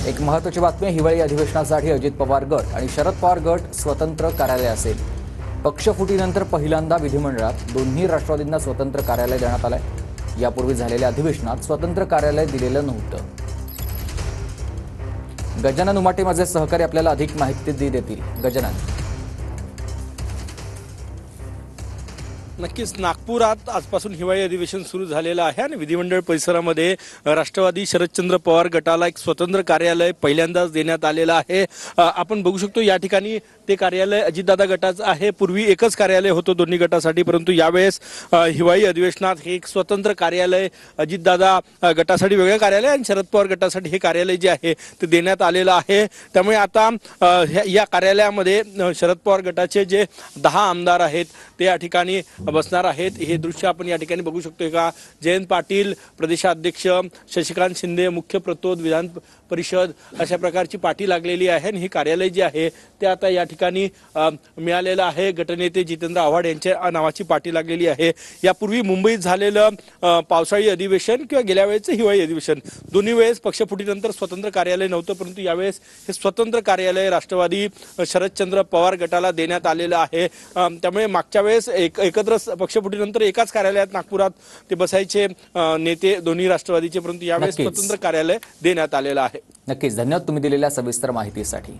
एक महत्त्वाची बातमी, हिवाळी अधिवेशनासाठी अजित पवार गट आणि शरद पवार गट स्वतंत्र कार्यालय असेल। पक्षफुटीनंतर पहिल्यांदा विधिमंडळात दोन्ही राष्ट्रवादींना स्वतंत्र कार्यालय देण्यात आलंय। यापूर्वी झालेल्या अधिवेशनात स्वतंत्र कार्यालय दिलेलं नव्हतं। गजानन उमाटे माझे सहकारी आपल्याला अधिक माहिती देतील। गजानन, नक्कीच नागपुरात आजपासून हिवाळी अधिवेशन सुरू झालेलं आहे आणि विधिमंडळ परिसरामध्ये राष्ट्रवादी शरदचंद्र पवार गटाला एक स्वतंत्र कार्यालय पहिल्यांदाच देण्यात आलेलं आहे। आपण बघू शकतो या ठिकाणी ते कार्यालय अजितदादा गटाचं आहे। पूर्वी एकच कार्यालय होतं दोन्ही गटासाठी, परंतु यावेळेस हिवाळी अधिवेशनात हे एक स्वतंत्र कार्यालय अजितदादा गटासाठी वेगळं कार्यालय आणि शरद पवार गटासाठी हे कार्यालय जे आहे ते देण्यात आलेलं आहे। त्यामुळे आता या कार्यालयामध्ये शरद पवार गटाचे जे 10 आमदार आहेत ते या ठिकाणी बसणार आहेत। हे दृश्य आपण या ठिकाणी बघू शकतोय का। जयंत पाटील प्रदेशाध्यक्ष, शशिकांत शिंदे मुख्य प्रतोद, विधान परिषद अशा प्रकारची पाठी लागलेली आहे आणि हे कार्यालय जे आहे ते आता या ठिकाणी मिळालेलं आहे। गटनेते जितेंद्र आव्हाड यांच्या नावाची पाठी लागलेली आहे। यापूर्वी मुंबईत झालेलं पावसाळी अधिवेशन किंवा गेल्या वेळेचं हिवाळी अधिवेशन दोन्ही वेळेस पक्षफुटीनंतर स्वतंत्र कार्यालय नव्हतं, परंतु यावेळेस हे स्वतंत्र कार्यालय राष्ट्रवादी शरदचंद्र पवार गटाला देण्यात आलेलं आहे। त्यामुळे मागच्या वेळेस एकत्र पक्षफुटीनंतर एकाच कार्यालयात नागपुरात ते बसायचे नेते दोन्ही राष्ट्रवादीचे, परंतु यावेळेस स्वतंत्र कार्यालय देण्यात आलेलं आहे। नक्कीच धन्यवाद तुम्ही दिलेल्या सविस्तर माहितीसाठी।